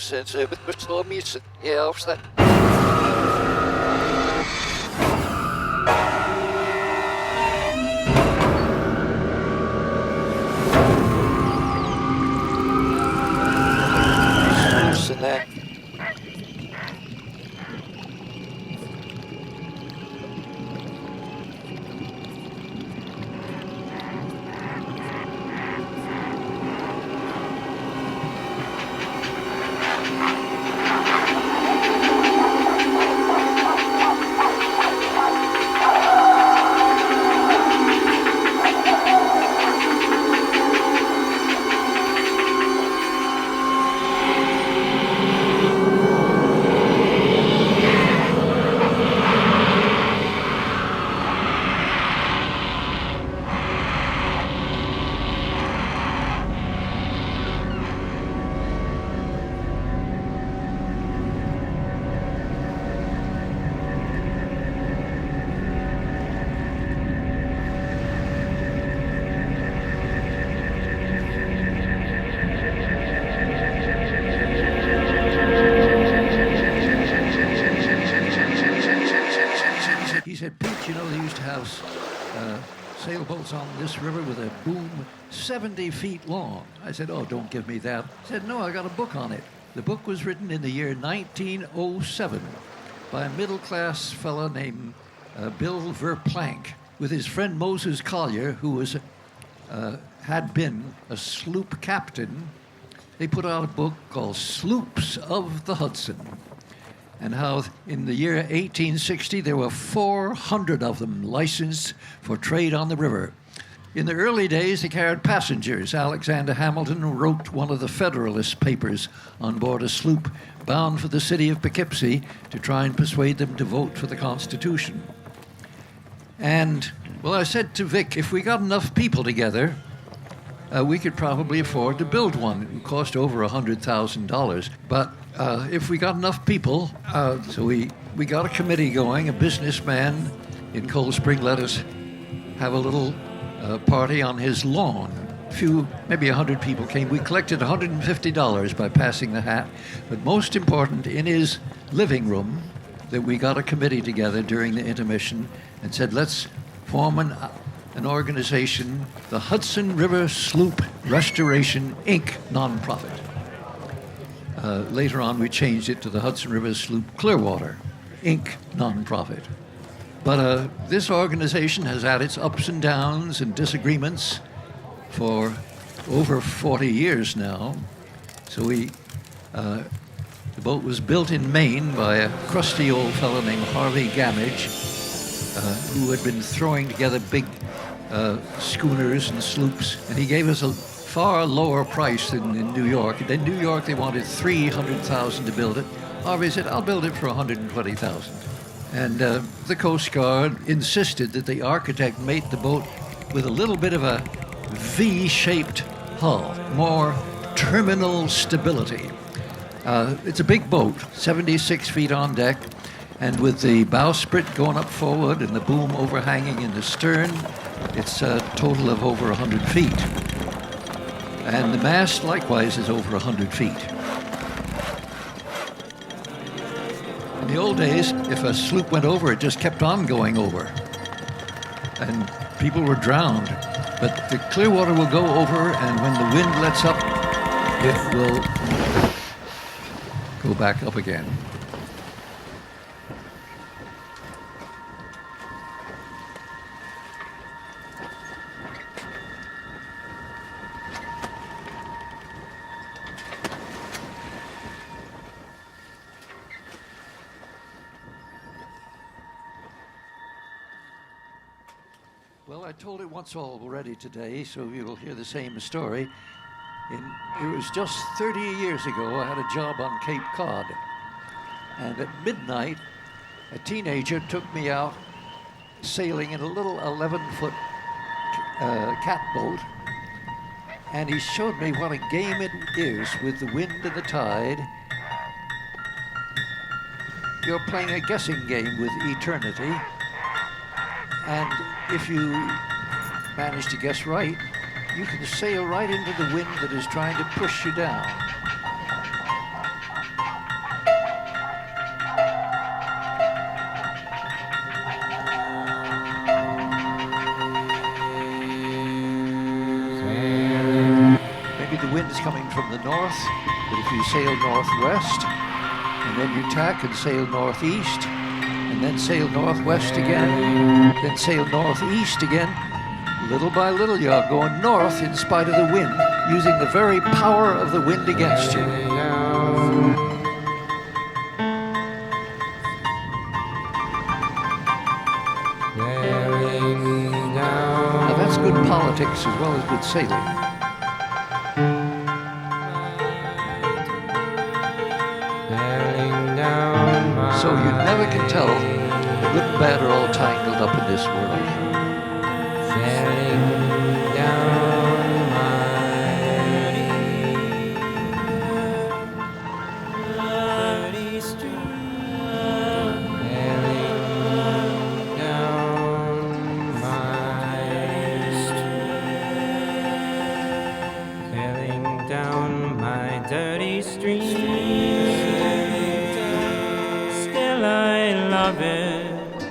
sinds bestormisen i afstand. He said, Pete, you know, they used to have sailboats on this river with a boom 70 feet long. I said, oh, don't give me that. He said, no, I got a book on it. The book was written in the year 1907 by a middle-class fellow named Bill Verplanck with his friend Moses Collier, who was had been a sloop captain. They put out a book called Sloops of the Hudson, and how in the year 1860 there were 400 of them licensed for trade on the river. In the early days, they carried passengers. Alexander Hamilton wrote one of the Federalist papers on board a sloop bound for the city of Poughkeepsie to try and persuade them to vote for the Constitution. And, well, I said to Vic, if we got enough people together, we could probably afford to build one. It would cost over $100,000. But if we got enough people, so we got a committee going. A businessman in Cold Spring let us have a little party on his lawn. Maybe 100 people came. We collected $150 by passing the hat. But most important, in his living room, that we got a committee together during the intermission and said, let's form an organization, the Hudson River Sloop Restoration, Inc. nonprofit. Later on, we changed it to the Hudson River Sloop Clearwater, Inc. nonprofit. But this organization has had its ups and downs and disagreements for over 40 years now. So the boat was built in Maine by a crusty old fellow named Harvey Gamage, who had been throwing together big schooners and sloops, and he gave us a far lower price than in New York. In New York, they wanted $300,000 to build it. Harvey said, I'll build it for $120,000. And the Coast Guard insisted that the architect made the boat with a little bit of a V-shaped hull, more terminal stability. It's a big boat, 76 feet on deck, and with the bowsprit going up forward and the boom overhanging in the stern, it's a total of over 100 feet. And the mast, likewise, is over 100 feet. In the old days, if a sloop went over, it just kept on going over. And people were drowned. But the Clearwater will go over, and when the wind lets up, it will go back up again. Well, I told it once already today, so you'll hear the same story. It was just 30 years ago, I had a job on Cape Cod. And at midnight, a teenager took me out sailing in a little 11-foot catboat. And he showed me what a game it is with the wind and the tide. You're playing a guessing game with eternity. And if you manage to guess right, you can sail right into the wind that is trying to push you down. wind's coming from the north, but if you sail northwest, and then you tack and sail northeast, and then sail northwest again, then sail northeast again, little by little you're going north in spite of the wind, using the very power of the wind against you. Now that's good politics as well as good sailing. So you never can tell, the good and bad are all tangled up in this world. Dirty stream, still I love it,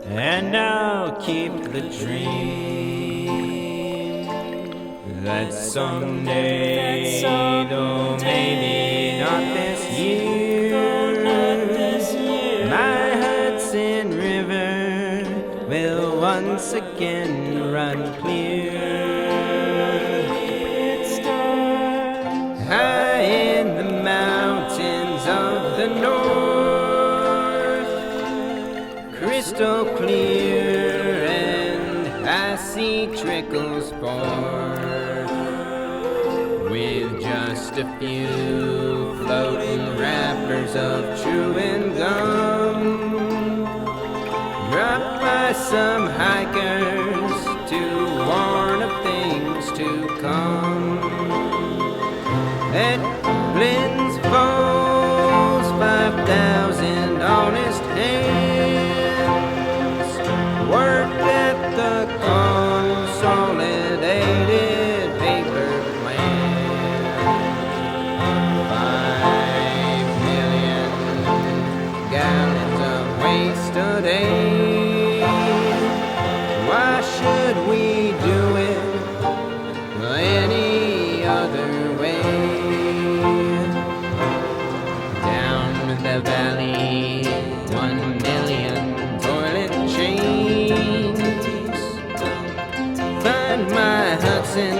and I'll keep the dream that someday, though maybe not this year, my Hudson River will once again run clear. High in the mountains of the north, crystal clear, and I see trickles forth, with just a few floating wrappers of chewing gum, dropped by some hikers to warn of things to come. It blends falls 5,000 honest hands worked at the consolidated paper plant. 5 million gallons of waste a day. Why should we do it any other way? The valley, 1 million toilet chains. Find my Hudson